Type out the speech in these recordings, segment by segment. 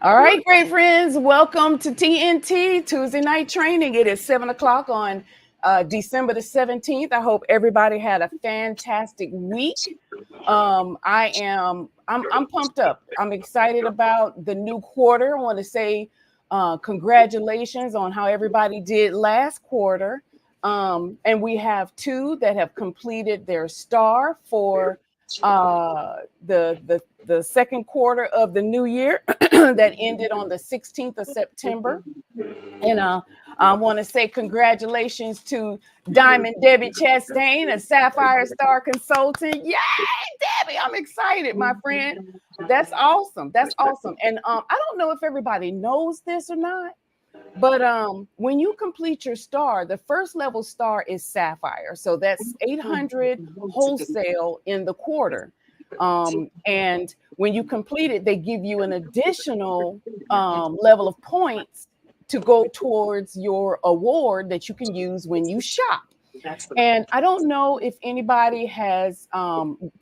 All right, great friends. Welcome to TNT Tuesday Night Training. It is 7 o'clock on December the 17th. I hope everybody had a fantastic week. I'm pumped up. I'm excited about the new quarter. I want to say congratulations on how everybody did last quarter. And we have two that have completed their star for the second quarter of the new year that ended on the 16th of September. And I want to say congratulations to Diamond Debbie Chastain, a Sapphire Star consultant. Yay, Debbie! I'm excited, my friend. That's awesome. That's awesome. And I don't know if everybody knows this or not, but when you complete your star, the first level star is Sapphire. So that's 800 wholesale in the quarter. And when you complete it, they give you an additional level of points to go towards your award that you can use when you shop. And I don't know if anybody has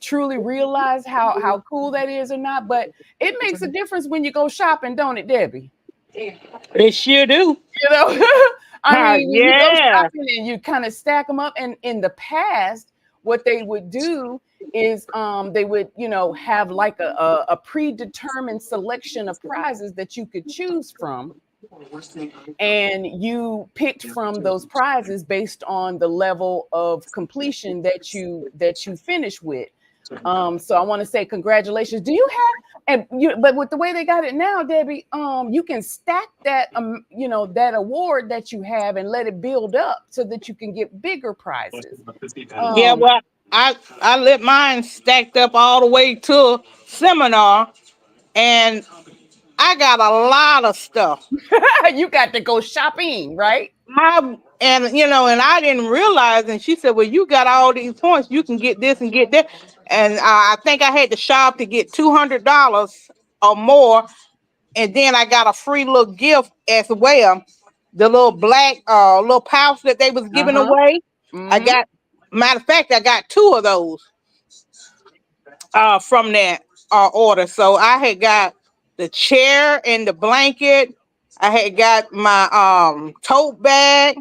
truly realized how cool that is or not, but it makes a difference when you go shopping, don't it, Debbie? It sure do. You know, I mean, when you go Yeah. shopping and you kind of stack them up, and in the past, what they would do is they would, have like a predetermined selection of prizes that you could choose from, and you picked from those prizes based on the level of completion that you finish with. So I want to say congratulations. Do you have but with the way they got it now, Debbie, you can stack that that award that you have and let it build up so that you can get bigger prizes. Yeah, Um, well, I let mine stacked up all the way to seminar, and I got a lot of stuff. you got to go shopping, right? And I didn't realize. And she said, "Well, you got all these points. You can get this and get that." And I think I had to shop to get $200 or more, and then I got a free little gift as well. The little black little pouch that they was giving Uh-huh. away. I Mm-hmm. got Matter of fact, I got two of those from that order. So I had got the chair and the blanket. I had got my tote bag.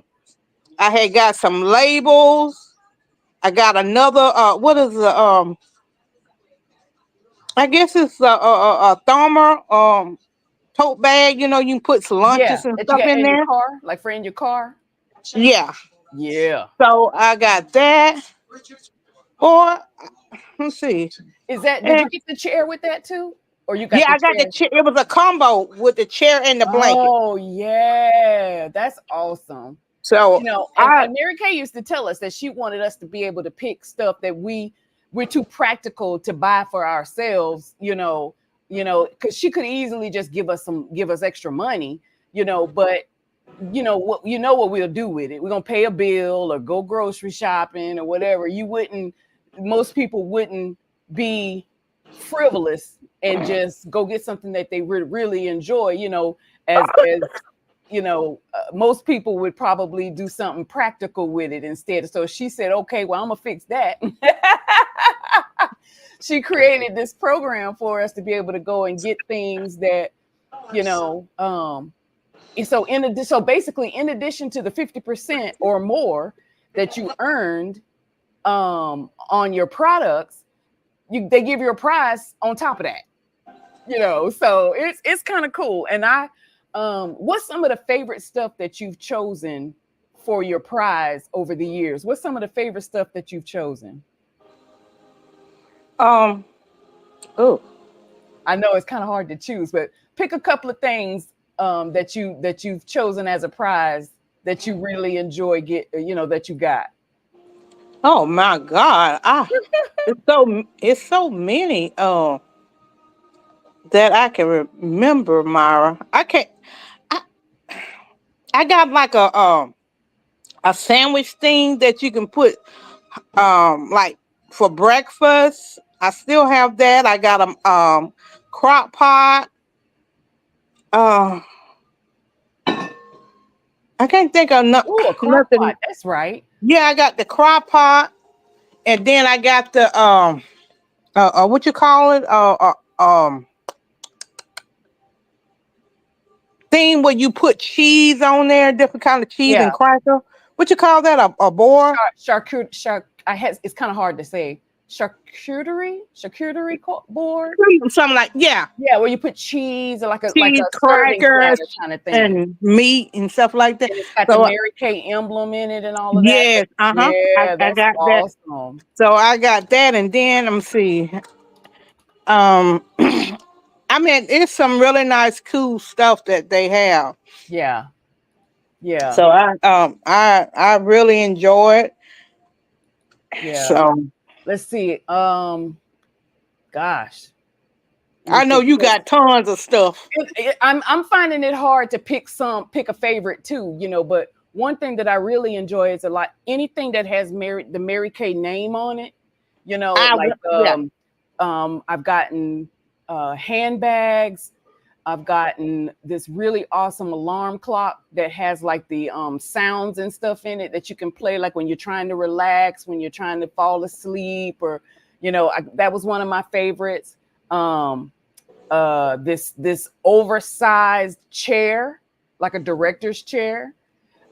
I had got some labels. I got another what is the I guess it's a thermal tote bag. You can put some Yeah, lunches and that you stuff got in in your there. car, like for in your car. Yeah. Yeah. So I got that. Or let's see. Did And you get the chair with that too? Or you got yeah, the I got the chair? chair. It was a combo with the chair and the blanket. Oh yeah, that's awesome. So And I Mary Kay used to tell us that she wanted us to be able to pick stuff that we're too practical to buy for ourselves, because she could easily just give us extra money, but what we'll do with it. We're gonna pay a bill or go grocery shopping or whatever. Most people wouldn't be frivolous and just go get something that they really enjoy, most people would probably do something practical with it instead. So she said, okay, well, I'm gonna fix that. She created this program for us to be able to go and get things that, you know, so basically, in addition to the 50% or more that you earned on your products, they give you a prize on top of that. So it's kind of cool. And what's some of the favorite stuff that you've chosen for your prize over the years? What's some of the favorite stuff that you've chosen? um oh I know it's kind of hard to choose, but pick a couple of things that you've chosen as a prize that you really enjoy that you got. oh my God. It's so many that I can remember, Myra. I, I got like a sandwich thing that you can put like for breakfast. I still have that. I got a crock pot. Uh I can't think of Oh, a crock nothing. pot. That's right. Yeah, I got the crock pot, and then I got the what you call it? thing where you put cheese on there, different kind of cheese Yeah, and cracker. What you call that? A board? It's kind of hard to say. Board. Something like, yeah, Yeah, where you put cheese or like a cheese, serving crackers, platter kind of thing. and meat and stuff like that. And it's got the So Mary Kay emblem in it and all of that. yes, Yeah, I that's got that. awesome. So I got that, and then let me see. Um, I mean, it's some really nice, cool stuff that they have. Yeah, yeah, So I really enjoy it. yeah. So Let's see. Gosh, let me I know think. you got tons of stuff. I'm finding it hard to pick a favorite too, but one thing that I really enjoy is a lot anything that has the Mary Kay name on it, like Yeah. I've gotten handbags. I've gotten this really awesome alarm clock that has like the sounds and stuff in it that you can play like when you're trying to relax, when you're trying to fall asleep, or that was one of my favorites. Um, this oversized chair, like a director's chair.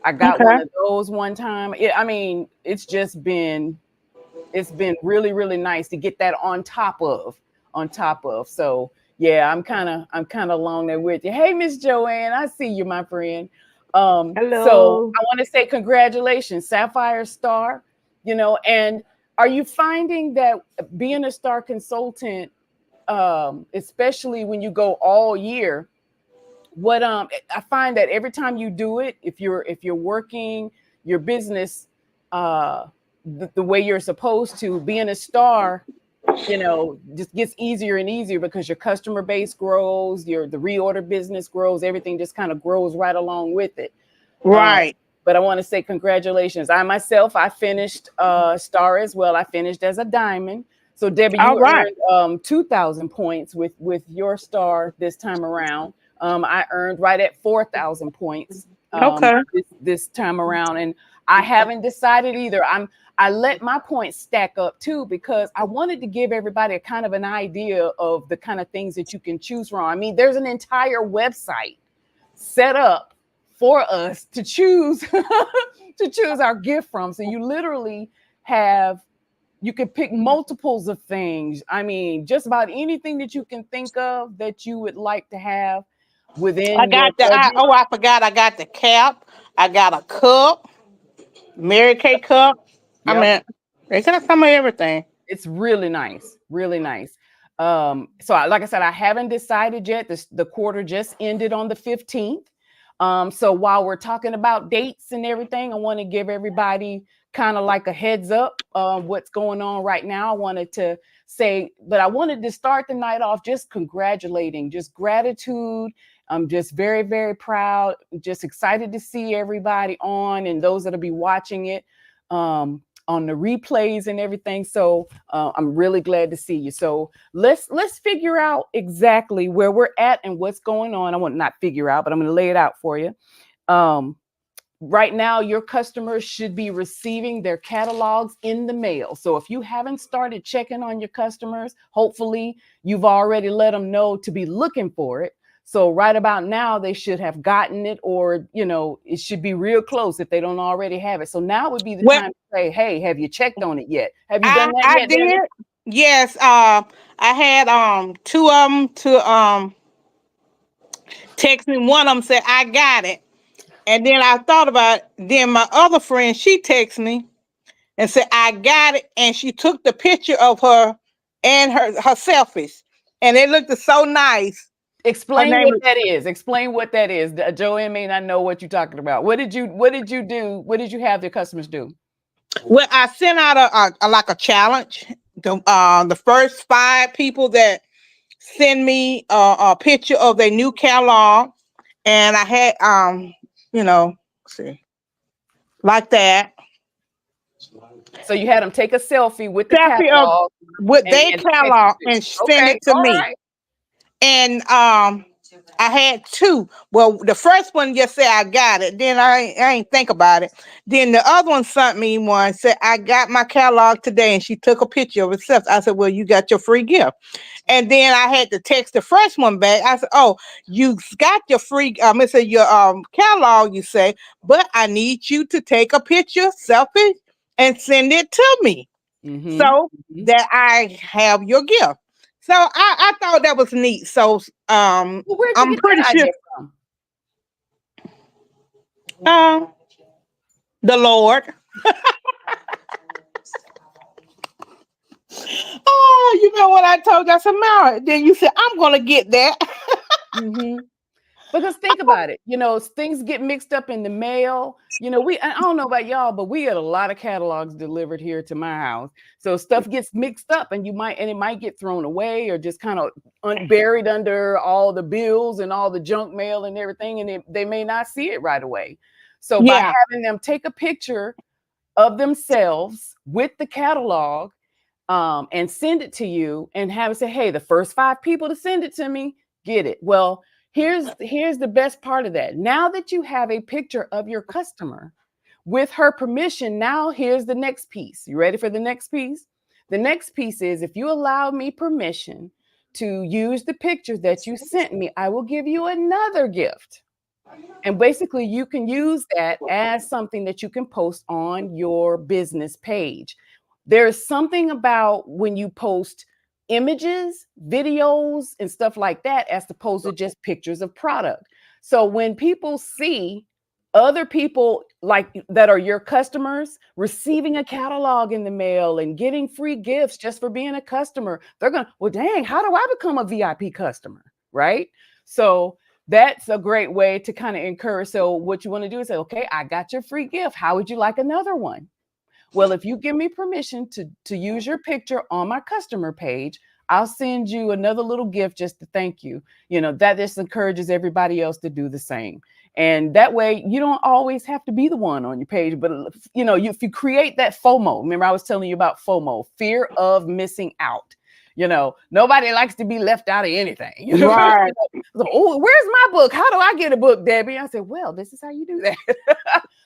I got Okay. one of those one time. I mean, it's been really really nice to get that on top of. So yeah, I'm kind of along there with you. Hey, Miss Joanne, I see you, my friend. So Hello. I want to say congratulations, Sapphire Star. And are you finding that being a star consultant, especially when you go all year, what I find that every time you do it, if you're working your business the way you're supposed to, being a star, just gets easier and easier because your customer base grows, the reorder business grows, everything just kind of grows right along with it. Um, Right. but I want to say congratulations. I finished star as well. I finished as a diamond. So Debbie, All you right. earned 2,000 points with your star this time around. I earned right at 4,000 points Okay. this time around, and I haven't decided either. I let my points stack up too because I wanted to give everybody a kind of an idea of the kind of things that you can choose from. I mean, there's an entire website set up for us to choose to choose our gift from. So you literally you can pick multiples of things. I mean, just about anything that you can think of that you would like to have I within your got the budget. I forgot I got the cap. I got a cup, Mary Kay cup. I Yep. mean, they got some of everything. It's really nice, really nice. So like I said, I haven't decided yet. The quarter just ended on the 15th. So while we're talking about dates and everything, I want to give everybody kind of like a heads up what's going on right now. I wanted to say, but I wanted to start the night off just congratulating, just gratitude. I'm just very, very proud, just excited to see everybody on and those that'll be watching it. On the replays and everything. So I'm really glad to see you. So let's figure out exactly where we're at and what's going on. I want to not figure out, but I'm going to lay it out for you. Um, right now, your customers should be receiving their catalogs in the mail. So if you haven't started checking on your customers, hopefully you've already let them know to be looking for it. So right about now, they should have gotten it, or it should be real close if they don't already have it. So now would be the Well, time to say, "Hey, have you checked on it yet? Have you done that I yet, Debbie?" did. Yes. I had two of them to text me. One of them said I got it, and then I thought about it. Then my other friend, she texted me and said I got it, and she took the picture of her and her selfies, and it looked so nice. Her Explain name what is that is. Explain what that is. Joanne may not know what you're talking about. What did you do? What did you have the customers do? well, I sent out a like a challenge. The first 5 people that send me a picture of their new catalog, and I had let's see, like that So you had them take a selfie with the selfie of catalog with and their and text it catalog to you. and send Okay, it to all me. right. And I had two. Well, the first one just said I got it. Then I ain't think about it. Then the other one sent me one, said I got my catalog today, and she took a picture of herself. I said, well, you got your free gift. And then I had to text the first one back. I said, oh, you got your free, I said your catalog, you say, but I need you to take a picture, selfie, and send it to me Mm-hmm. so that I have your gift. So I thought that was neat. So Well, where'd you I'm get pretty that sure idea from? uh, the Lord. Oh, you know what I told you? I said, Mara, then you said, I'm gonna get that. Mm-hmm. Because think about it, things get mixed up in the mail. I don't know about y'all, but we get a lot of catalogs delivered here to my house. So stuff gets mixed up, and it might get thrown away or just kind of buried under all the bills and all the junk mail and everything, and they may not see it right away. So by Yeah. having them take a picture of themselves with the catalog, and send it to you, and have it say, hey, the first 5 people to send it to me get it. Well, here's the best part of that. Now that you have a picture of your customer with her permission, now here's the next piece. You ready for the next piece? The next piece is, if you allow me permission to use the picture that you sent me, I will give you another gift. And basically, you can use that as something that you can post on your business page. There's something about when you post images, videos, and stuff like that, as opposed to just pictures of product. So when people see other people like that are your customers receiving a catalog in the mail and getting free gifts just for being a customer, they're going, well, dang, how do I become a VIP customer? Right? So that's a great way to kind of encourage. So what you want to do is say, okay, I got your free gift. How would you like another one? Well, if you give me permission to use your picture on my customer page, I'll send you another little gift just to thank you. That just encourages everybody else to do the same. And that way you don't always have to be the one on your page, but if you create that FOMO, remember I was telling you about FOMO, fear of missing out. Nobody likes to be left out of anything. Right. So, oh, where's my book? How do I get a book, Debbie? I said, well, this is how you do that.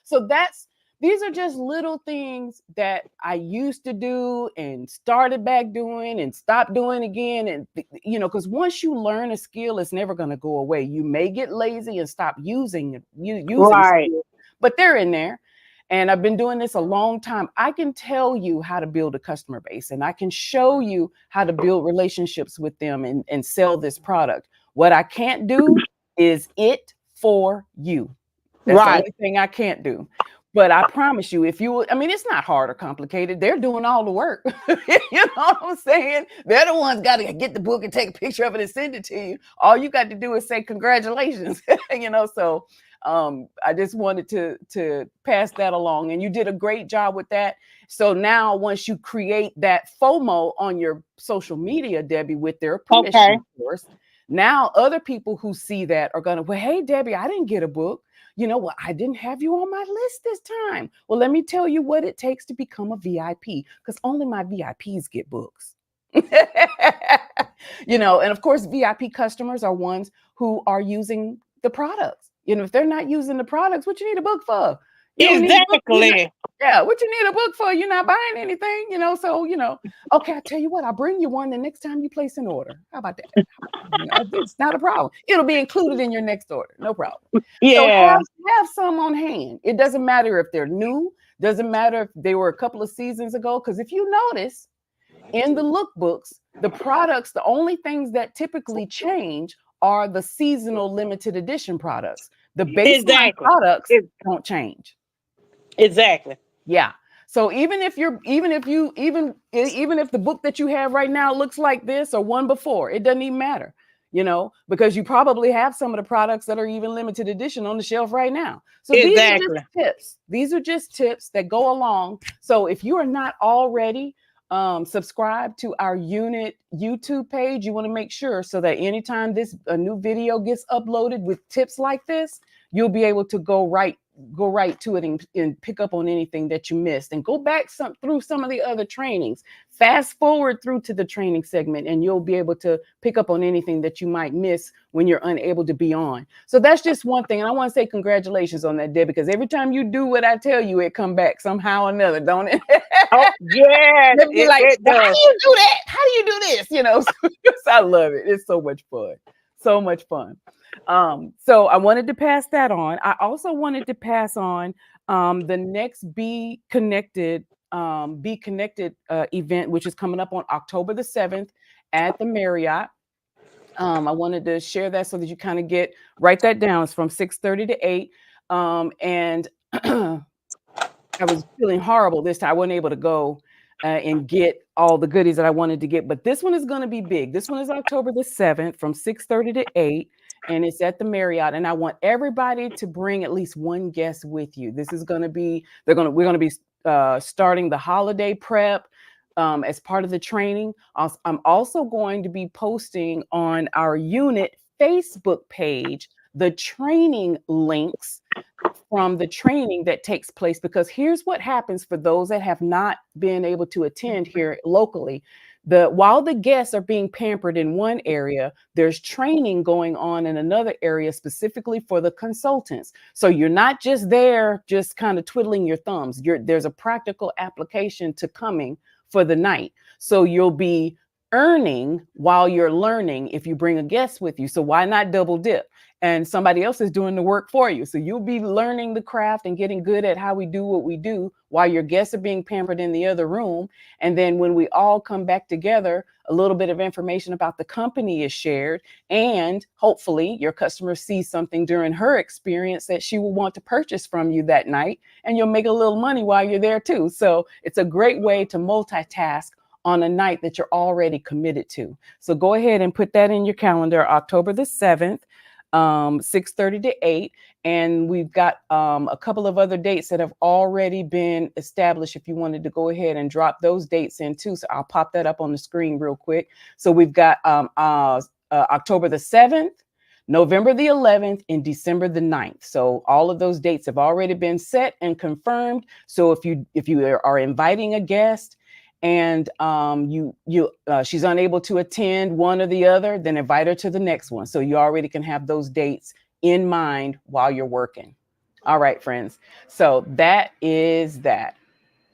So these are just little things that I used to do and started back doing and stopped doing again. And, because once you learn a skill, it's never going to go away. You may get lazy and stop using Right. skills, but they're in there. And I've been doing this a long time. I can tell you how to build a customer base, and I can show you how to build relationships with them and sell this product. What I can't do is it for you. That's the Right. only thing I can't do. But I promise you, it's not hard or complicated. They're doing all the work. You know what I'm saying? They're the ones got to get the book and take a picture of it and send it to you. All you got to do is say congratulations. So I just wanted to pass that along, and you did a great job with that. So now, once you create that FOMO on your social media, Debbie, with their permission, Okay. of course, now other people who see that are going to, well, hey, Debbie, I didn't get a book. Well, I didn't have you on my list this time. Well, let me tell you what it takes to become a VIP, because only my VIPs get books. And of course, VIP customers are ones who are using the products. If they're not using the products, what you need a book for? You don't need a book. Exactly. Yeah, what you need a book for? You're not buying anything, So, okay, I'll tell you what, I'll bring you one the next time you place an order. How about that? It's not a problem. It'll be included in your next order. No problem. So Yeah. have some on hand. It doesn't matter if they're new, doesn't matter if they were a couple of seasons ago, because if you notice in the lookbooks, the products, the only things that typically change are the seasonal limited edition products. The baseline Exactly. products don't change. Exactly. Yeah. So even if the book that you have right now looks like this or one before, it doesn't even matter, because you probably have some of the products that are even limited edition on the shelf right now. So these are just Exactly. tips. These are just tips that go along. So if you are not already subscribed to our unit YouTube page, you want to make sure so that anytime a new video gets uploaded with tips like this, you'll be able to go right go right to it and pick up on anything that you missed, and go back through some of the other trainings. Fast forward through to the training segment, and you'll be able to pick up on anything that you might miss when you're unable to be on. So that's just one thing. And I want to say congratulations on that, Deb, because every time you do what I tell you, it come back somehow or another, don't it? Oh, yes, They'll be like, it well, how do does. you do that? How do you do this? You know, so I love it. It's so much fun. So much fun. So I wanted to pass that on. I also wanted to pass on the next Be Connected event, which is coming up on October the 7th at the Marriott. I wanted to share that so that you kind of write that down. It's from 6:30 to 8. And I was feeling horrible this time. I wasn't able to go and get all the goodies that I wanted to get, but this one is going to be big. This one is October the 7th from 6:30 to 8, and it's at the Marriott. And I want everybody to bring at least one guest with you. This is going to be, we're going to be starting the holiday prep as part of the training. I'm also going to be posting on our unit Facebook page the training links from the training that takes place, because here's what happens for those that have not been able to attend here locally. While the guests are being pampered in one area, there's training going on in another area specifically for the consultants. So you're not just there just kind of twiddling your thumbs. There's a practical application to coming for the night. So you'll be earning while you're learning if you bring a guest with you. So why not double dip? And somebody else is doing the work for you. So you'll be learning the craft and getting good at how we do what we do while your guests are being pampered in the other room. And then when we all come back together, a little bit of information about the company is shared. And hopefully your customer sees something during her experience that she will want to purchase from you that night. And you'll make a little money while you're there too. So it's a great way to multitask on a night that you're already committed to. So go ahead and put that in your calendar, October the 7th. 6:30 to 8, and we've got a couple of other dates that have already been established if you wanted to go ahead and drop those dates in too. So I'll pop that up on the screen real quick. So we've got October the 7th, November the 11th, and December the 9th. So all of those dates have already been set and confirmed. So if you are inviting a guest and she's unable to attend one or the other, then invite her to the next one. So you already can have those dates in mind while you're working. All right, friends. So that is that.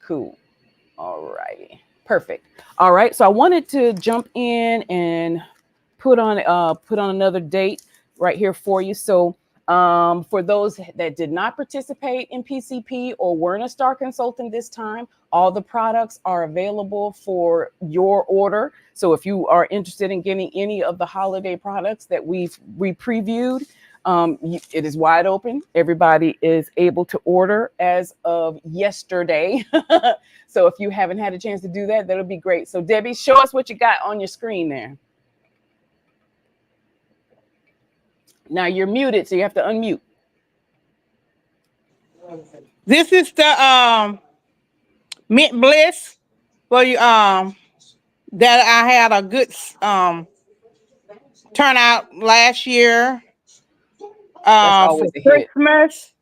Cool. All righty. Perfect. All right. So I wanted to jump in and put on another date right here for you. So for those that did not participate in PCP or weren't a STAR consultant this time, all the products are available for your order. So if you are interested in getting any of the holiday products that we previewed, it is wide open. Everybody is able to order as of yesterday. So if you haven't had a chance to do that, that'll be great. So Debbie, show us what you got on your screen there. Now you're muted, so you have to unmute. This is the Mint Bliss for you that I had a good turnout last year for Christmas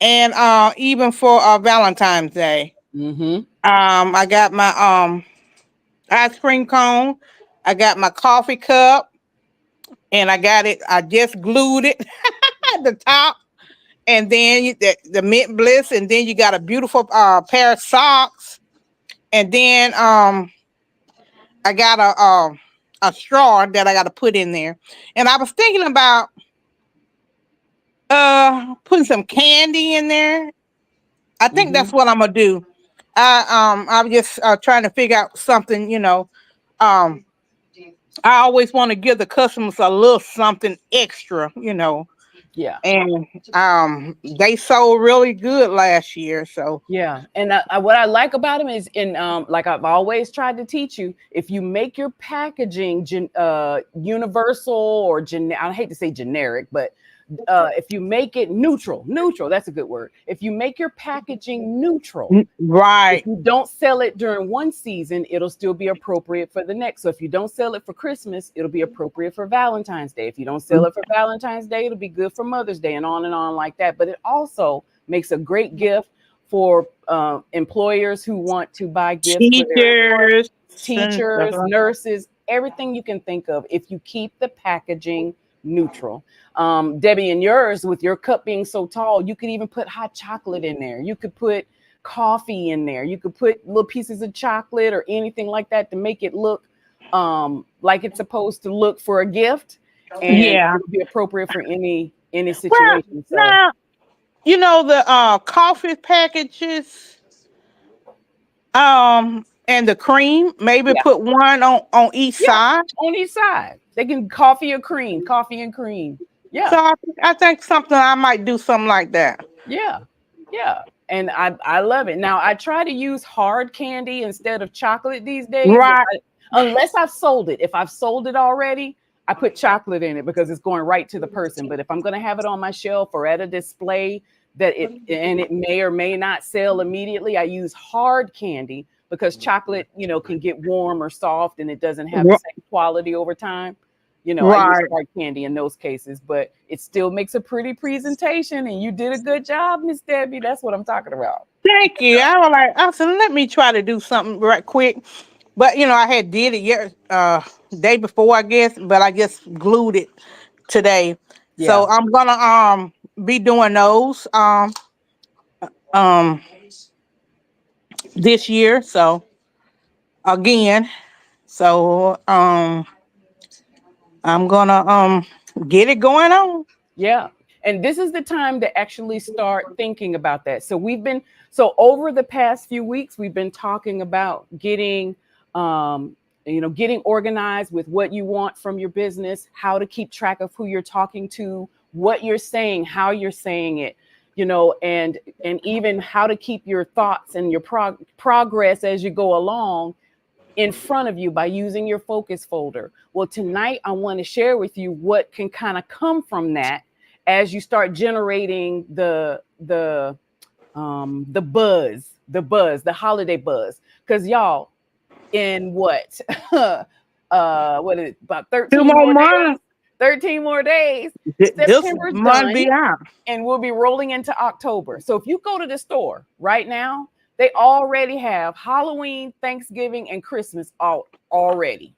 and even for Valentine's Day. Mm-hmm. I got my ice cream cone, I got my coffee cup, and I just glued it at the top. And then the Mint Bliss, and then you got a beautiful pair of socks. And then I got a straw that I got to put in there. And I was thinking about putting some candy in there. I think that's what I'm gonna do. I'm just trying to figure out something, I always want to give the customers a little something extra, Yeah. And they sold really good last year. So yeah. And what I like about them is like I've always tried to teach you, if you make your packaging universal or I hate to say generic, but if you make it neutral, that's a good word. If you make your packaging neutral, right, if you don't sell it during one season, it'll still be appropriate for the next. So if you don't sell it for Christmas, it'll be appropriate for Valentine's Day. If you don't sell it for Valentine's Day, it'll be good for Mother's Day, and on like that. But it also Makes a great gift for employers who want to buy gifts for their employees, Teachers and stuff teachers, like nurses, everything you can think of. If you keep the packaging neutral, Debbie, and yours with your cup being so tall, you could even put hot chocolate in there. You could put coffee in there. You could put little pieces of chocolate or anything like that to make it look like it's supposed to look for a gift, and yeah. it'll be appropriate for any Well, situation. So now the coffee packages, and the cream, maybe yeah, put one on each yeah, side. on each side they can coffee or cream, coffee and cream. So Yeah, I think something I might do something like that. yeah, yeah. And I love it. Now I try to use hard candy instead of chocolate these days. Right. Unless I've sold it. If I've sold it already, I put chocolate in it because it's going right to the person. But if I'm going to have it on my shelf or at a display it may or may not sell immediately, I use hard candy because chocolate, can get warm or soft and it doesn't have the r- same quality over time. I use Right. hard candy in those cases, but it still makes a pretty presentation. And you did a good job, Miss Debbie. That's what I'm talking about. Thank you. I said, let me try to do something right quick. But I had did it day before, I guess, but I just glued it today. Yeah. So I'm gonna be doing those um this year. So again, so I'm gonna get it going on. Yeah. And this is the time to actually start thinking about that. So over the past few weeks, we've been talking about um, getting organized with what you want from your business, how to keep track of who you're talking to, what you're saying, how you're saying it, and even how to keep your thoughts and your progress as you go along in front of you by using your focus folder. Well, tonight I want to share with you what can kind of come from that as you start generating the holiday buzz. Because y'all, in what is it, about Two 13 more more days? months. 13 more days. This September's month done be out. and we'll be rolling into October. So if you go to the store right now, they already have Halloween, Thanksgiving, and Christmas out already.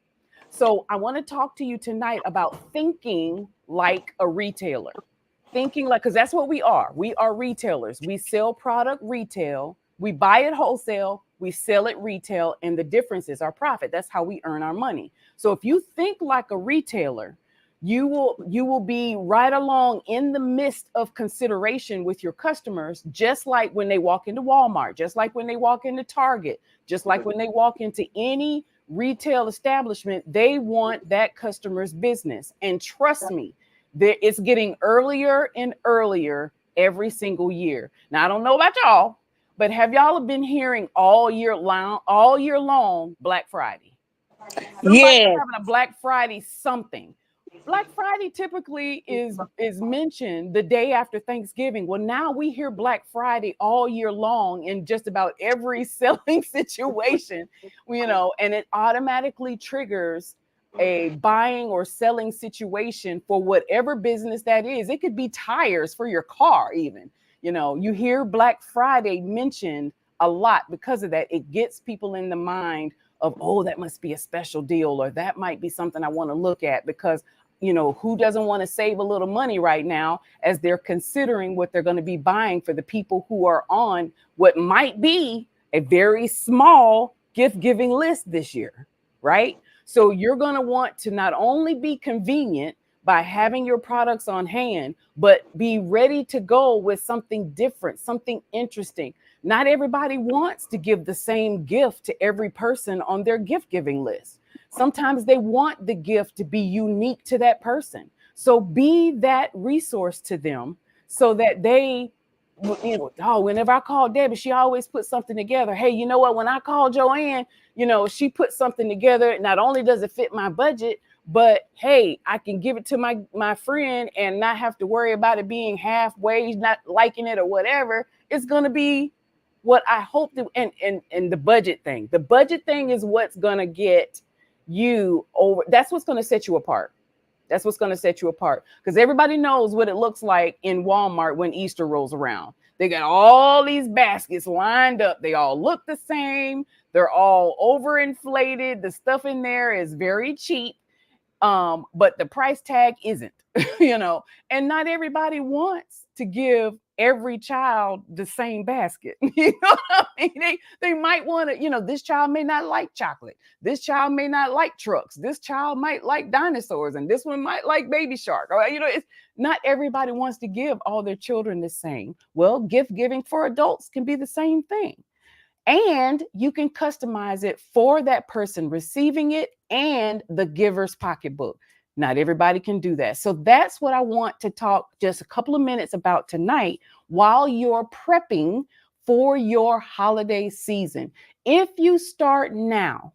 So I want to talk to you tonight about thinking like a retailer. Thinking like, because that's what we are. We are retailers. We sell product retail, we buy it wholesale, we sell it retail, and the difference is our profit. That's how we earn our money. So if you think like a retailer, you will be right along in the midst of consideration with your customers, just like when they walk into Walmart, just like when they walk into Target, just like when they walk into any retail establishment. They want that customer's business, and trust me, it's getting earlier and earlier every single year. Now I don't know about y'all, but have y'all been hearing all year long Black Friday? Somebody's Yes. having a Black Friday something. Black Friday typically is mentioned the day after Thanksgiving. Well, now we hear Black Friday all year long in just about every selling situation, and it automatically triggers a buying or selling situation for whatever business that is. It could be tires for your car, even. You hear Black Friday mentioned a lot because of that. It gets people in the mind of, oh, that must be a special deal, or that might be something I want to look at, because who doesn't want to save a little money right now as they're considering what they're going to be buying for the people who are on what might be a very small gift giving list this year, right? So you're going to want to not only be convenient by having your products on hand, but be ready to go with something different, something interesting. Not everybody wants to give the same gift to every person on their gift giving list. Sometimes they want the gift to be unique to that person. So be that resource to them so that oh, whenever I call Debbie, she always puts something together. Hey, you know what? When I call Joanne, she put something together. Not only does it fit my budget, but hey, I can give it to my friend and not have to worry about it being halfway, not liking it or whatever. It's gonna be what I hope to. And the budget thing. The budget thing is what's gonna get you over. That's what's gonna set you apart. That's what's going to set you apart, because everybody knows what it looks like in Walmart when Easter rolls around. They got all these baskets lined up. They all look the same. They're all overinflated. The stuff in there is very cheap, but the price tag isn't, you know. And not everybody wants to give every child the same basket. You know what I mean? They might want to, you know, this child may not like chocolate. This child may not like trucks. This child might like dinosaurs, and this one might like Baby Shark. Or, you know, it's not everybody wants to give all their children the same. Well, gift giving for adults can be the same thing. And you can customize it for that person receiving it and the giver's pocketbook. Not everybody can do that. So that's what I want to talk just a couple of minutes about tonight while you're prepping for your holiday season. If you start now,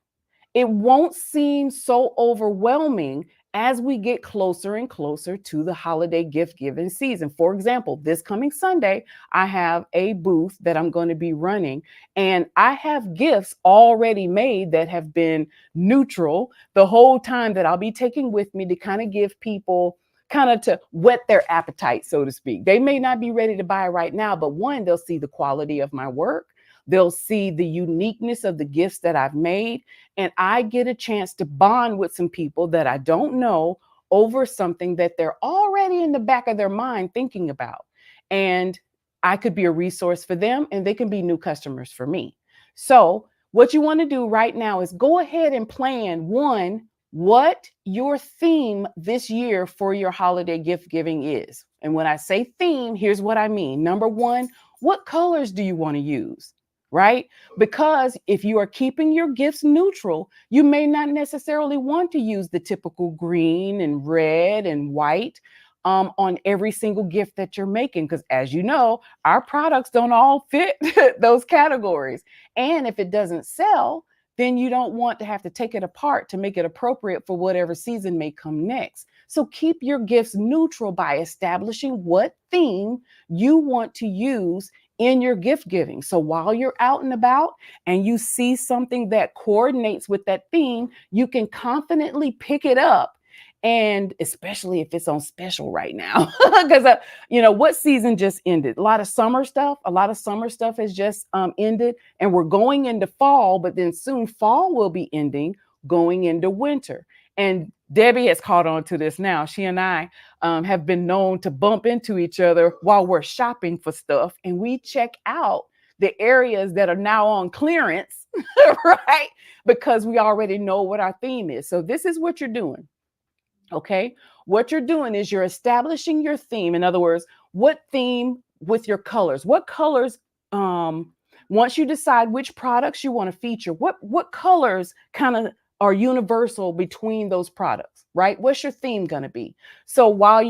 it won't seem so overwhelming as we get closer and closer to the holiday gift giving season. For example, this coming Sunday, I have a booth that I'm going to be running, and I have gifts already made that have been neutral the whole time that I'll be taking with me to kind of give people kind of to whet their appetite, so to speak. They may not be ready to buy right now, but one, they'll see the quality of my work. They'll see the uniqueness of the gifts that I've made. And I get a chance to bond with some people that I don't know over something that they're already in the back of their mind thinking about. And I could be a resource for them, and they can be new customers for me. So what you want to do right now is go ahead and plan, one, what your theme this year for your holiday gift giving is. And when I say theme, here's what I mean. Number one, what colors do you want to use? Right? Because if you are keeping your gifts neutral, you may not necessarily want to use the typical green and red and white on every single gift that you're making. Because as you know, our products don't all fit those categories. And if it doesn't sell, then you don't want to have to take it apart to make it appropriate for whatever season may come next. So keep your gifts neutral by establishing what theme you want to use in your gift giving. So while you're out and about and you see something that coordinates with that theme, you can confidently pick it up. And especially if it's on special right now, because you know what season just ended? A lot of summer stuff. A lot of summer stuff has just ended, and we're going into fall. But then soon fall will be ending, going into winter. And Debbie has caught on to this now. She and I have been known to bump into each other while we're shopping for stuff, and we check out the areas that are now on clearance, right? Because we already know what our theme is. So this is what you're doing. Okay. What you're doing is you're establishing your theme. In other words, what theme with your colors? What colors, once you decide which products you want to feature, what colors kind of are universal between those products, right? What's your theme going to be? So while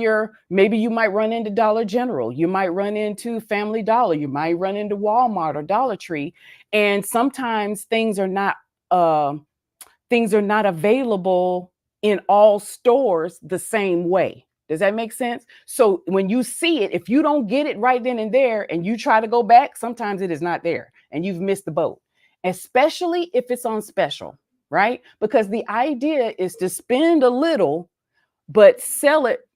maybe you might run into Dollar General, you might run into Family Dollar, you might run into Walmart or Dollar Tree, and sometimes things are not available in all stores the same way. Does that make sense? So when you see it, if you don't get it right then and there and you try to go back, sometimes it is not there and you've missed the boat, especially if it's on special, right? Because the idea is to spend a little, but sell it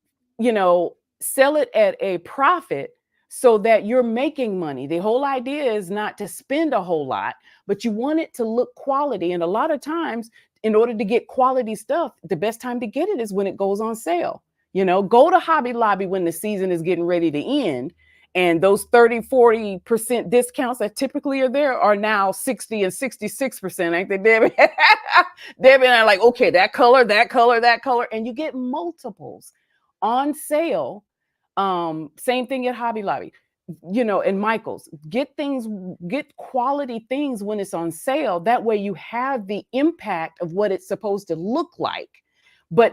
at a profit so that you're making money. The whole idea is not to spend a whole lot, but you want it to look quality. And a lot of times, in order to get quality stuff, the best time to get it is when it goes on sale. Go to Hobby Lobby when the season is getting ready to end. And those 30-40% discounts that typically are there are now 60 and 66%. Ain't they, Debbie? Debbie and I are like, okay, that color, that color, that color. And you get multiples on sale. Same thing at Hobby Lobby, and Michael's. Get quality things when it's on sale. That way you have the impact of what it's supposed to look like, but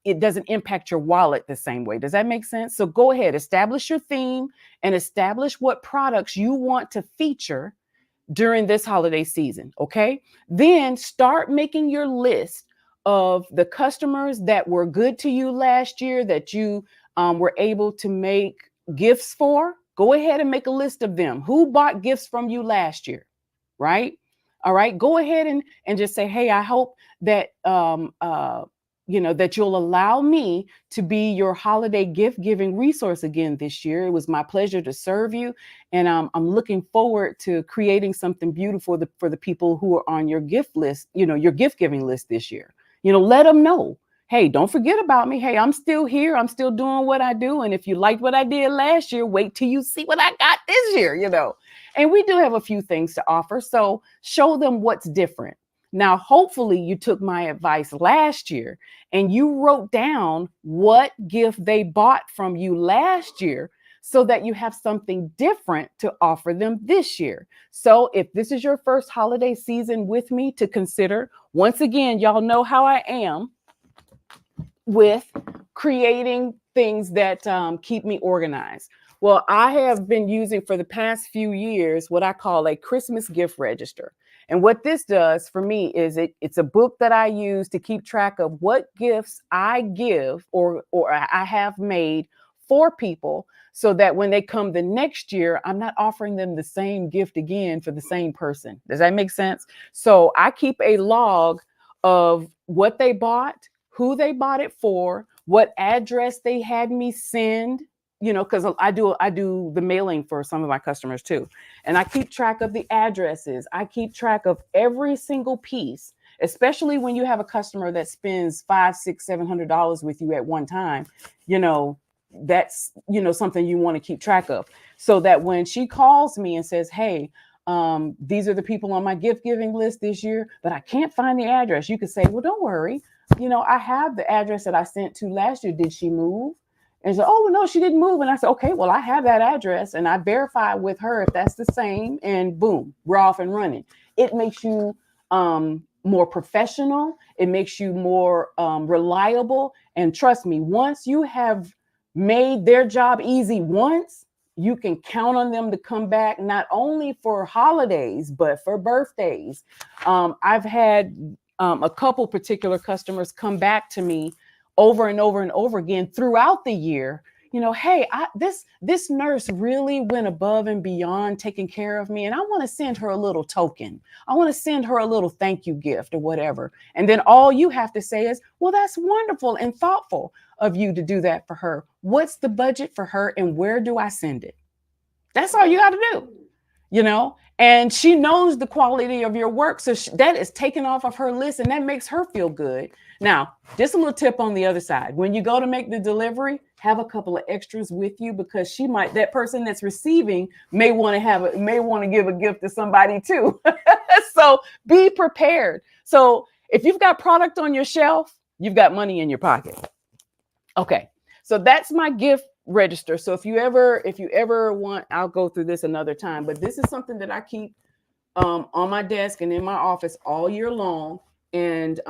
it doesn't impact your wallet the same way. Does that make sense? So go ahead, establish your theme and establish what products you want to feature during this holiday season. Okay. Then start making your list of the customers that were good to you last year, that you were able to make gifts for. Go ahead and make a list of them. Who bought gifts from you last year, right? All right. Go ahead and just say, hey, I hope that that you'll allow me to be your holiday gift giving resource again this year. It was my pleasure to serve you. And I'm looking forward to creating something beautiful for the people who are on your gift list, your gift giving list this year. Let them know, hey, don't forget about me. Hey, I'm still here. I'm still doing what I do. And if you liked what I did last year, wait till you see what I got this year. And we do have a few things to offer. So show them what's different. Now, hopefully you took my advice last year and you wrote down what gift they bought from you last year so that you have something different to offer them this year. So if this is your first holiday season with me, to consider, once again, y'all know how I am with creating things that keep me organized. Well, I have been using for the past few years what I call a Christmas gift register. And what this does for me is it's a book that I use to keep track of what gifts I give or I have made for people, so that when they come the next year, I'm not offering them the same gift again for the same person. Does that make sense? So I keep a log of what they bought, who they bought it for, what address they had me send, because I do the mailing for some of my customers too. And I keep track of the addresses. I keep track of every single piece, especially when you have a customer that spends $500, $600, $700 with you at one time. That's something you want to keep track of, so that when she calls me and says, hey, these are the people on my gift giving list this year, but I can't find the address, you could say, well, don't worry. I have the address that I sent to last year. Did she move? And so, oh, no, she didn't move. And I said, okay, well, I have that address, and I verify with her if that's the same, and boom, we're off and running. It makes you more professional. It makes you more reliable. And trust me, once you have made their job easy once, you can count on them to come back, not only for holidays, but for birthdays. I've had a couple particular customers come back to me over and over and over again throughout the year. Hey, this nurse really went above and beyond taking care of me, and I want to send her a little token. I want to send her a little thank you gift or whatever. And then all you have to say is, well, that's wonderful and thoughtful of you to do that for her. What's the budget for her, and where do I send it? That's all you got to do, and she knows the quality of your work. So that is taken off of her list, and that makes her feel good. Now, just a little tip on the other side. When you go to make the delivery, have a couple of extras with you, because that person that's receiving may want to give a gift to somebody too. So be prepared. So if you've got product on your shelf, you've got money in your pocket. Okay. So that's my gift register. So if you ever want, I'll go through this another time, but this is something that I keep on my desk and in my office all year long. And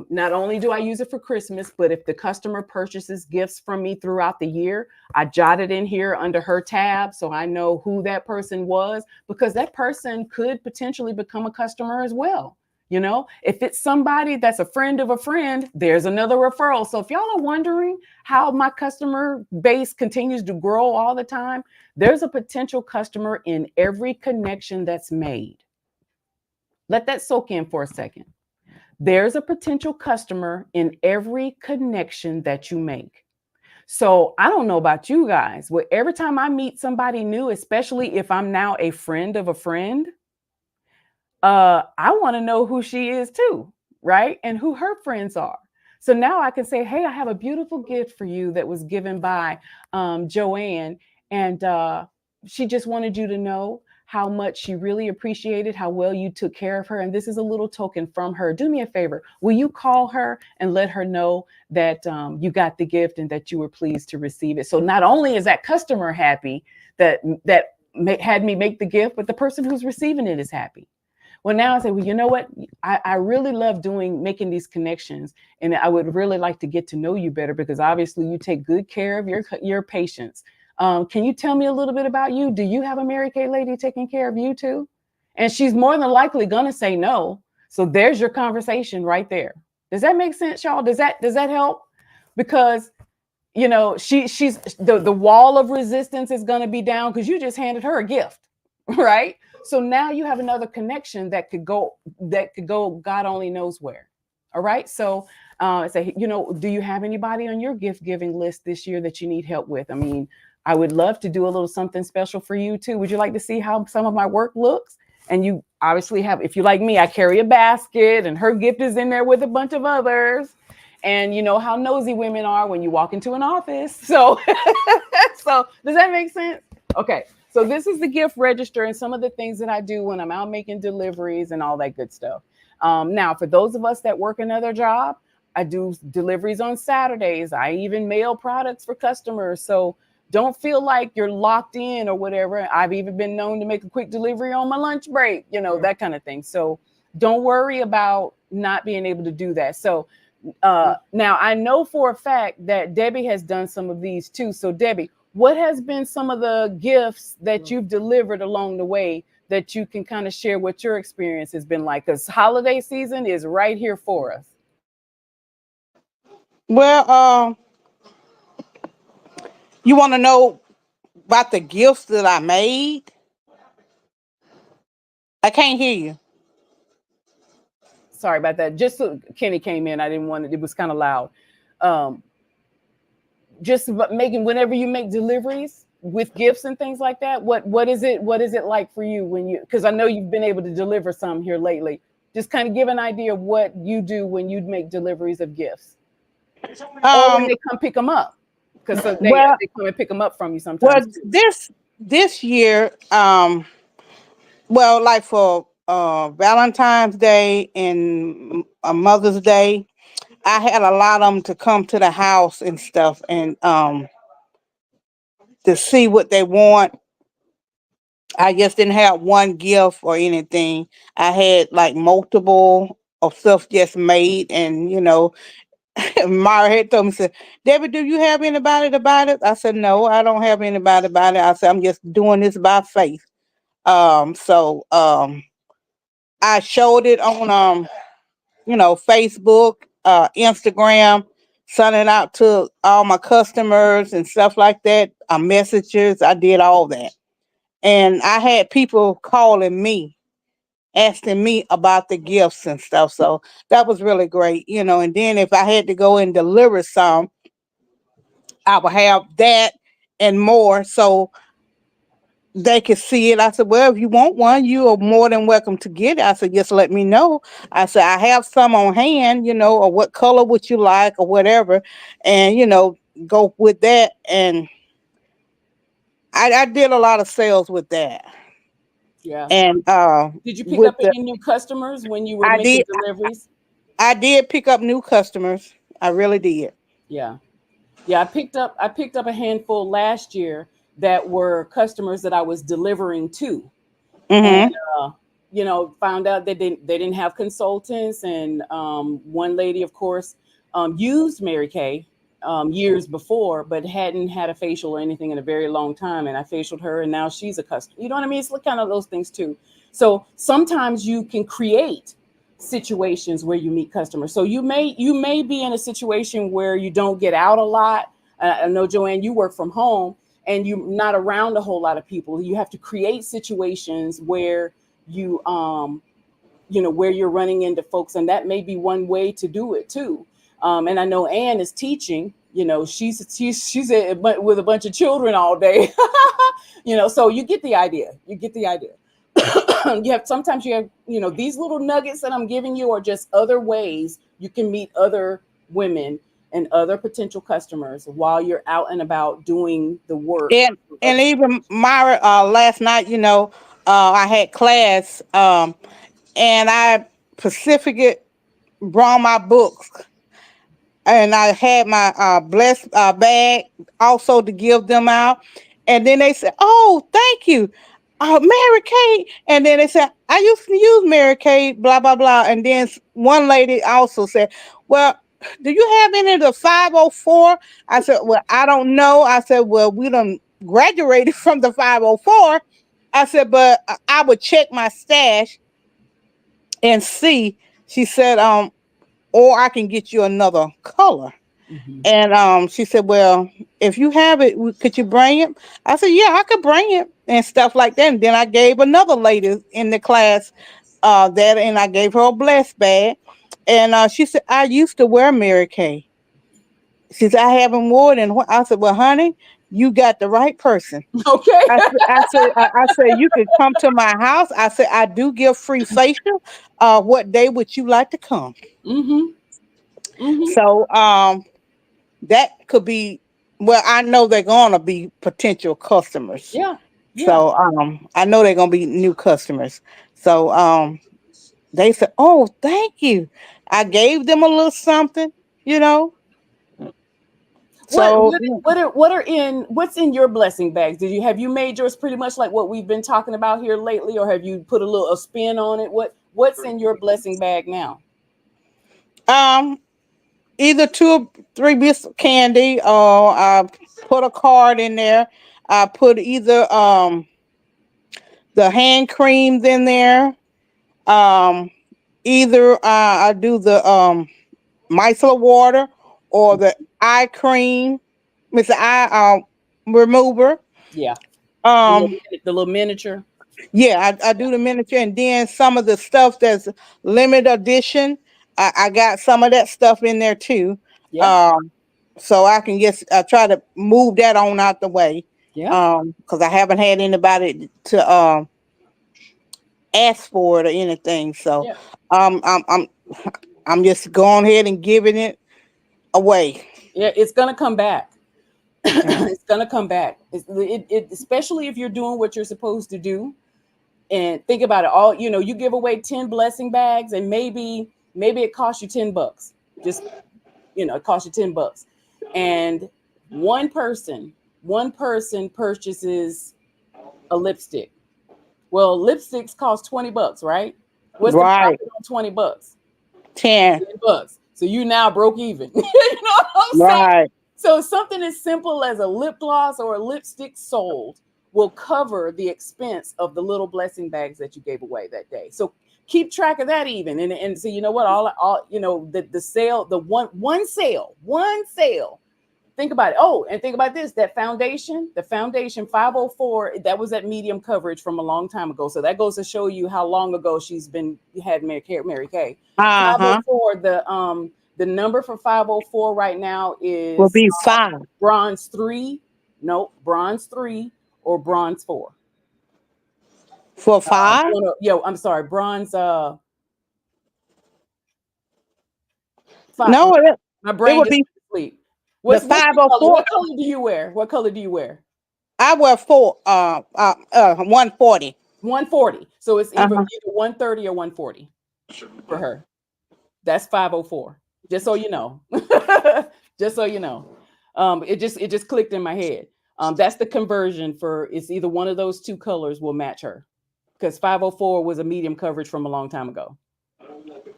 not only do I use it for Christmas, but if the customer purchases gifts from me throughout the year, I jot it in here under her tab, so I know who that person was, because that person could potentially become a customer as well. If it's somebody that's a friend of a friend, there's another referral. So if y'all are wondering how my customer base continues to grow all the time, there's a potential customer in every connection that's made. Let that soak in for a second. There's a potential customer in every connection that you make. So I don't know about you guys, but every time I meet somebody new, especially if I'm now a friend of a friend, I want to know who she is too, right? And who her friends are. So now I can say, hey, I have a beautiful gift for you that was given by Joanne. And she just wanted you to know how much she really appreciated how well you took care of her. And this is a little token from her. Do me a favor. Will you call her and let her know that you got the gift and that you were pleased to receive it? So not only is that customer happy that had me make the gift, but the person who's receiving it is happy. Well, now I say, well, you know what? I really love making these connections, and I would really like to get to know you better, because obviously you take good care of your patients. Can you tell me a little bit about you? Do you have a Mary Kay lady taking care of you too? And she's more than likely going to say no. So there's your conversation right there. Does that make sense, y'all? Does that help? Because she's the wall of resistance is going to be down because you just handed her a gift, right? So now you have another connection that could go God only knows where. All right. So Say, do you have anybody on your gift giving list this year that you need help with? I mean, I would love to do a little something special for you too. Would you like to see how some of my work looks? And you obviously have, if you like me, I carry a basket and her gift is in there with a bunch of others. And you know how nosy women are when you walk into an office. So, so does that make sense? Okay. So this is the gift register and some of the things that I do when I'm out making deliveries and all that good stuff. Now, for those of us that work another job, I do deliveries on Saturdays. I even mail products for customers. So don't feel like you're locked in or whatever. I've even been known to make a quick delivery on my lunch break, that kind of thing. So don't worry about not being able to do that. So now I know for a fact that Debbie has done some of these too. So Debbie, what has been some of the gifts that you've delivered along the way that you can kind of share what your experience has been like? Because holiday season is right here for us. Well, you want to know about the gifts that I made? I can't hear you. Sorry about that. Just so Kenny came in, I didn't want it. It was kind of loud. Um, just making whenever you make deliveries with gifts and things like that. What is it like for you when you? Because I know you've been able to deliver some here lately. Just kind of give an idea of what you do when you make deliveries of gifts, or when Um, they come pick them up. Because so they well, they come and pick them up from you well, sometimes too. this year, well, like for Valentine's Day and Mother's Day, I had a lot of them to come to the house and stuff, and to see what they want. I just didn't have one gift or anything. I had like multiple of stuff just made, and Mara had told me, said, Debbie, do you have anybody about it? I said, no, I don't have anybody about it. I said, I'm just doing this by faith. So I showed it on Facebook, Instagram, sending out to all my customers and stuff like that, messages. I did all that. And I had people calling me, asking me about the gifts and stuff. So that was really great. And then if I had to go and deliver some, I would have that and more so they could see it. I said, well, if you want one, you are more than welcome to get it. I said, just let me know. I said, I have some on hand, or what color would you like or whatever. And, go with that. And I did a lot of sales with that. Yeah. And Did you pick with up the any new customers when you were I making did deliveries? I did pick up new customers. I really did. Yeah. Yeah, I picked up a handful last year that were customers that I was delivering to, and Mm-hmm. uh, found out they didn't have consultants, and one lady, of course, used Mary Kay years before, but hadn't had a facial or anything in a very long time, and I facialed her, and now she's a customer. You know what I mean? It's kind of those things too. So sometimes you can create situations where you meet customers. So you may be in a situation where you don't get out a lot. I know, Joanne, you work from home and you're not around a whole lot of people. You have to create situations where where you're running into folks, and that may be one way to do it too. And I know Ann is teaching. With a bunch of children all day. So you get the idea. You get the idea. You have these little nuggets that I'm giving you are just other ways you can meet other women and other potential customers while you're out and about doing the work And of. even Myra, last night, I had class, and I Pacific brought my books, and I had my blessed bag also to give them out. And then they said, "Oh, thank you, Mary Kay." And then they said, "I used to use Mary Kay, blah blah blah." And then one lady also said, "Well, do you have any of the 504?" I said, "Well, I don't know." I said, "Well, we done graduated from the 504." I said, "But I would check my stash and see." She said, "Or I can get you another color." Mhm. And she said, "Well, if you have it, could you bring it?" I said, "Yeah, I could bring it," and stuff like that. And then I gave another lady in the class that, and I gave her a blessed bag. And she said, I used to wear Mary Kay. She said, I haven't worn it. I said, well, honey, you got the right person. Okay. I said, you could come to my house. I said, I do give free facial. What day would you like to come? Mm-hmm. Mm-hmm. So that could be, well, I know they're gonna be potential customers. Yeah. Yeah. So I know they're gonna be new customers. So they said, oh, thank you. I gave them a little something, you know. What So what what are what's in your blessing bags? Did you have you made yours pretty much like what we've been talking about here lately, or have you put a little a spin on it? What's in your blessing bag now? um either two or three bits of candy, or I put a card in there. I put either the hand creams in there. Um Either I do the micellar water or the eye cream, Mr. Eye remover. Yeah, the little, Um the little miniature. yeah, I do the miniature, and then some of the stuff that's limited edition. I got some of that stuff in there too. Yeah, Um so I can just try to move that on out the way. yeah, Because I haven't had anybody to ask for it or anything. So yeah. um I'm I'm I'm just going ahead and giving it away. Yeah, it's gonna come back. Yeah. It's gonna come back. Especially if you're doing what you're supposed to do. And think about it. All you give away 10 blessing bags, and maybe it costs you $10. Just it costs you $10, and one person one person purchases a lipstick. Well, lipsticks cost $20, right? What's the Right. profit on $20? 10. $10. So you now broke even. You know what I'm saying? Right. So something as simple as a lip gloss or a lipstick sold will cover the expense of the little blessing bags that you gave away that day. So keep track of that even. And so you know what? All the sale, the one sale. Think about it. Oh, and think about this: the foundation 504, that was at medium coverage from a long time ago. So that goes to show you how long ago she's been had Mary Kay. Mary Kay. Uh-huh. 504, the number for 504 right now Will is be 5 bronze 3, no, bronze 3 or bronze 4. for 5. I'm sorry, bronze 5. No, My it brain would just be went to sleep. the What's your color? 504. What color do you wear? What color do you wear? I wear 4 140. 140. So it's Uh-huh. either 130 or 140 for her. That's 504. Just so you know. Just so you know. It just clicked in my head. That's the conversion for it's either one of those two colors will match her. Because 504 was a medium coverage from a long time ago.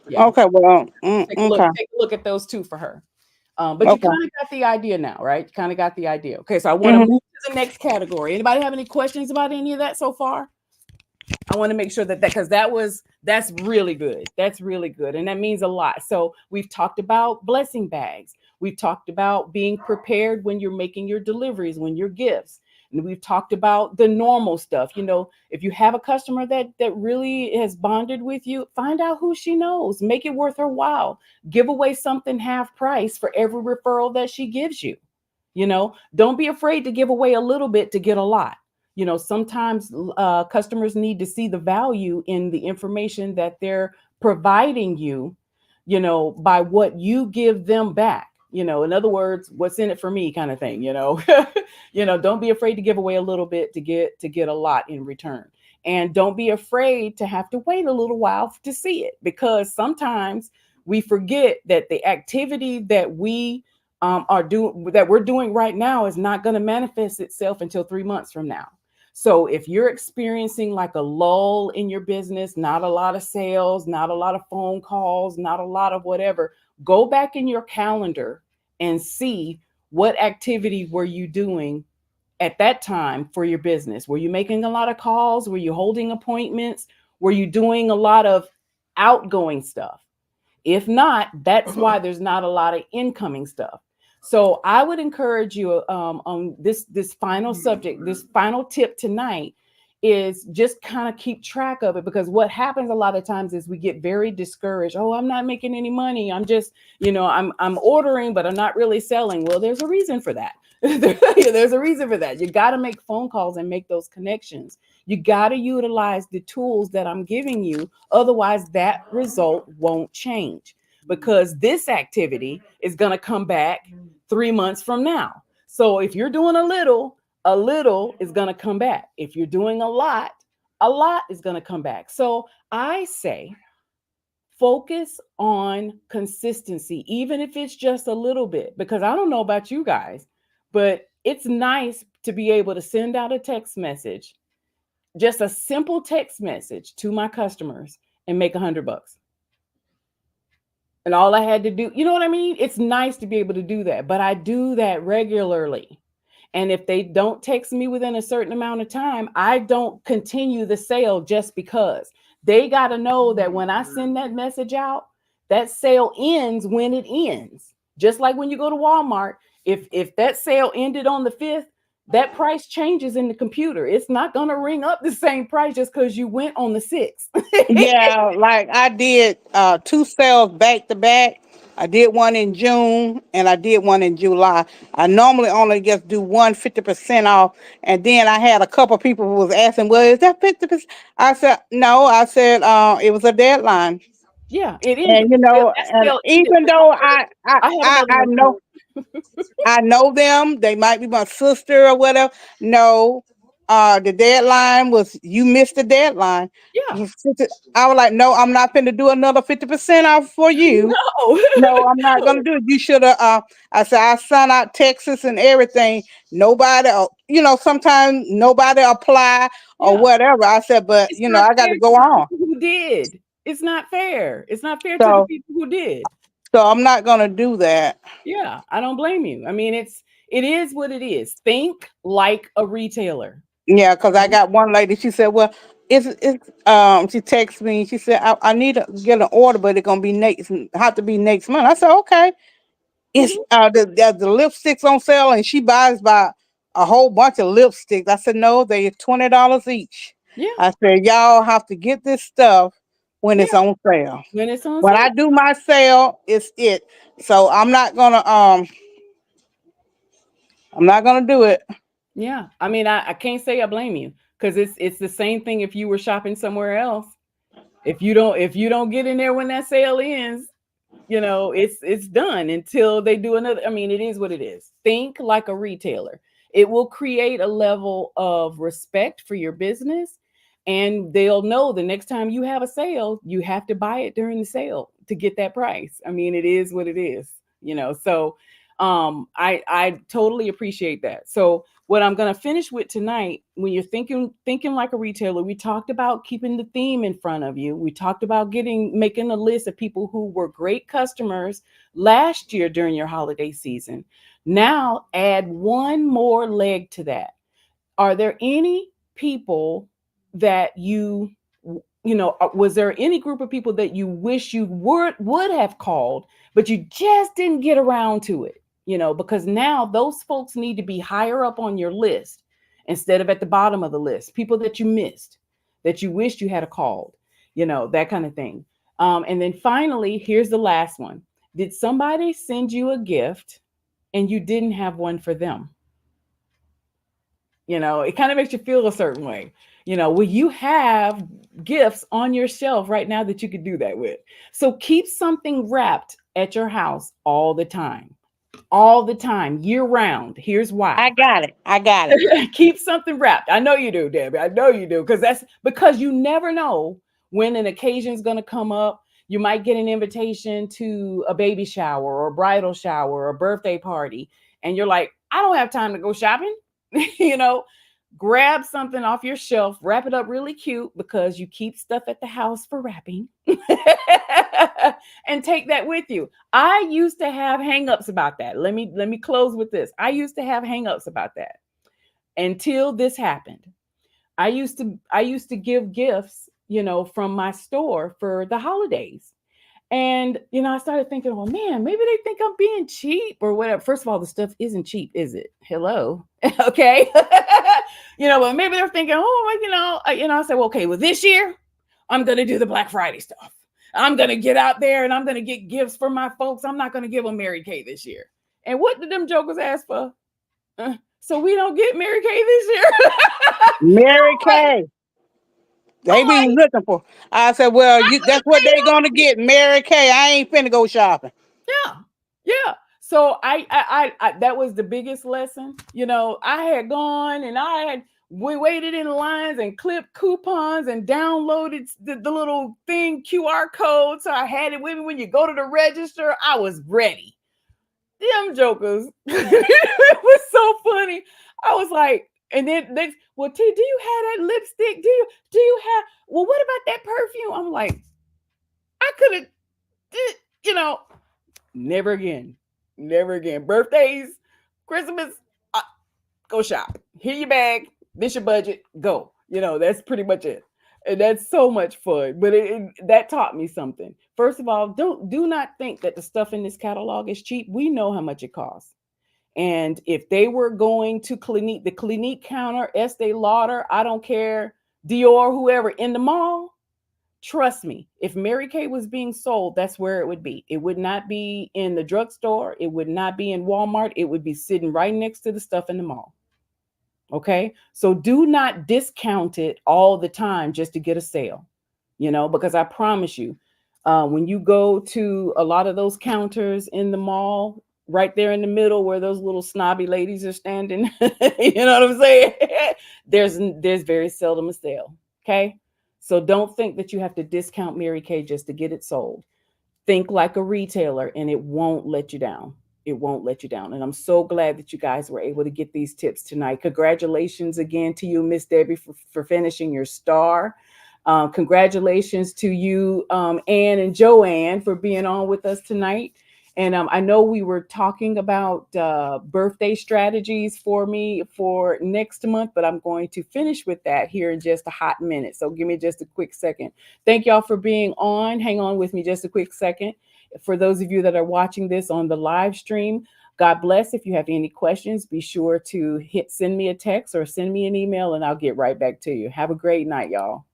Yeah. Okay, well, Look, okay. take a look at those two for her. But you Okay. kind of got the idea now, right? You kind of got the idea. Okay, so I want to move Mhm. to the next category. Anybody have any questions about any of that so far? I want to make sure that because that's really good. That's really good. And that means a lot. So we've talked about blessing bags. We've talked about being prepared when you're making your deliveries, when your gifts. And we've talked about the normal stuff. If you have a customer that really has bonded with you, find out who she knows. Make it worth her while. Give away something half price for every referral that she gives you. Don't be afraid to give away a little bit to get a lot. Sometimes customers need to see the value in the information that they're providing you, by what you give them back. In other words, what's in it for me kind of thing, don't be afraid to give away a little bit to get a lot in return. And don't be afraid to have to wait a little while to see it, because sometimes we forget that the activity that we're doing right now is not going to manifest itself until 3 months from now. So if you're experiencing like a lull in your business, not a lot of sales, not a lot of phone calls, not a lot of whatever, go back in your calendar and see what activity were you doing at that time for your business. Were you making a lot of calls? Were you holding appointments? Were you doing a lot of outgoing stuff? If not, that's why there's not a lot of incoming stuff. So I would encourage you on this final subject, this final tip tonight is just kind of keep track of it, because what happens a lot of times is we get very discouraged. Oh, I'm not making any money. I'm just, I'm ordering, but I'm not really selling. Well, there's a reason for that. There's a reason for that. You got to make phone calls and make those connections. You got to utilize the tools that I'm giving you. Otherwise, that result won't change, because this activity is going to come back 3 months from now. So if you're doing a little is going to come back. If you're doing a lot is going to come back. So I say focus on consistency, even if it's just a little bit, because I don't know about you guys, but it's nice to be able to send out a text message, just a simple text message to my customers, and make $100. And all I had to do, you know what I mean? It's nice to be able to do that, but I do that regularly. And if they don't text me within a certain amount of time, I don't continue the sale just because. They got to know that when I send that message out, that sale ends when it ends. Just like when you go to Walmart, if that sale ended on the 5th, that price changes in the computer. It's not going to ring up the same price just because you went on the 6th. Yeah, like I did 2 sales back to back. I did one in June and I did one in July. I normally only just do 150% off. And then I had a couple people who was asking, well, is that 50%? I said, no, I said it was a deadline. Yeah, it ended. And you know, That and sale ended. even But don't though worry, I have another I one know coming. them. They might be my sister or whatever. No, the deadline was you missed the deadline. Yeah. I was like, no, I'm not going to do another 50% off for you. No. No, I'm not going to No. do it. You should have. I said I sent out Texas and everything. Nobody, sometimes nobody apply or Yeah. whatever. I said, but It's not I got fair to to go the on. people who did. It's not fair. It's not fair to the So, people who did. I'm not going to do that. Yeah, I don't blame you. I mean, it is what it is. Think like a retailer. Yeah, because I got one lady. She said, "Well, she texted me. She said, I need to get an order, but it's gonna be next. Have to be next month." I said, "Okay." It's Mhm. the lipsticks on sale, and she buys by a whole bunch of lipsticks. I said, "No, they are $20 each." Yeah, I said, "Y'all have to get this stuff when it's yeah. on sale. When it's on When sale. I do my sale, it's it. So I'm not gonna do it." Yeah. I mean, I can't say I blame you, because it's the same thing if you were shopping somewhere else. If you don't get in there when that sale ends, it's done until they do another. I mean, it is what it is. Think like a retailer. It will create a level of respect for your business, and they'll know the next time you have a sale, you have to buy it during the sale to get that price. I mean, it is what it is. So I totally appreciate that. So what I'm going to finish with tonight, when you're thinking like a retailer, we talked about keeping the theme in front of you. We talked about making a list of people who were great customers last year during your holiday season. Now add one more leg to that. Are there any people that was there any group of people that you wish you would have called, but you just didn't get around to it? Because now those folks need to be higher up on your list instead of at the bottom of the list. People that you missed, that you wished you had called, that kind of thing. And then finally, here's the last one. Did somebody send you a gift and you didn't have one for them? It kind of makes you feel a certain way. Well, you have gifts on your shelf right now that you could do that with. So keep something wrapped at your house all the time, year round. Here's I why. got it. I got it. Keep something wrapped. I know you do, Debbie. I know you do, because that's because you never know when an occasion is going to come up. You might get an invitation to a baby shower or a bridal shower or a birthday party, and you're like, I don't have time to go shopping. you know, Grab something off your shelf, wrap it up really cute, because you keep stuff at the house for wrapping, and take that with you. I used to have hangups about that. Let me close with this. I used to have hangups about that until this happened. I used to give gifts, from my store for the holidays. And I started thinking, well, man, maybe they think I'm being cheap or whatever. First of all, the stuff isn't cheap, is it? Hello. Okay. But maybe they're thinking, oh, I said, well, okay, well, this year I'm going to do the Black Friday stuff. I'm going to get out there and I'm going to get gifts for my folks. I'm not going to give them Mary Kay this year. And what did them jokers ask for? So we don't get Mary Kay this year. Mary Kay. They I'm be like, looking for. I said, well, that's what they gonna get, Mary Kay. I ain't finna go shopping. yeah, yeah. So I that was the biggest lesson. I had gone and we waited in lines and clipped coupons and downloaded the little thing QR code. So I had it with me when you go to the register. I was ready. Them jokers. It was so funny. I was like, and then next, well, T, do you have that lipstick? Do you have? Well, what about that perfume? I'm like, I could have, never again, never again. Birthdays, Christmas, go shop. Here your bag. This your budget. Go. That's pretty much it. And that's so much fun. But that taught me something. First of all, do not think that the stuff in this catalog is cheap. We know how much it costs. And if they were going to Clinique, the Clinique counter, Estee Lauder, I don't care, Dior, whoever in the mall, trust me, if Mary Kay was being sold, that's where it would be. It would not be in the drugstore. It would not be in Walmart. It would be sitting right next to the stuff in the mall. Okay. So do not discount it all the time just to get a sale, because I promise you, when you go to a lot of those counters in the mall, right there in the middle where those little snobby ladies are standing, you know what I'm saying? there's very seldom a sale. Okay. So don't think that you have to discount Mary Kay just to get it sold. Think like a retailer and it won't let you down. It won't let you down. And I'm so glad that you guys were able to get these tips tonight. Congratulations again to you, Miss Debbie, for finishing your star. Congratulations to you, Ann and Joanne, for being on with us tonight. And I know we were talking about birthday strategies for me for next month, but I'm going to finish with that here in just a hot minute. So give me just a quick second. Thank y'all for being on. Hang on with me just a quick second. For those of you that are watching this on the live stream, God bless. If you have any questions, be sure to send me a text or send me an email and I'll get right back to you. Have a great night, y'all.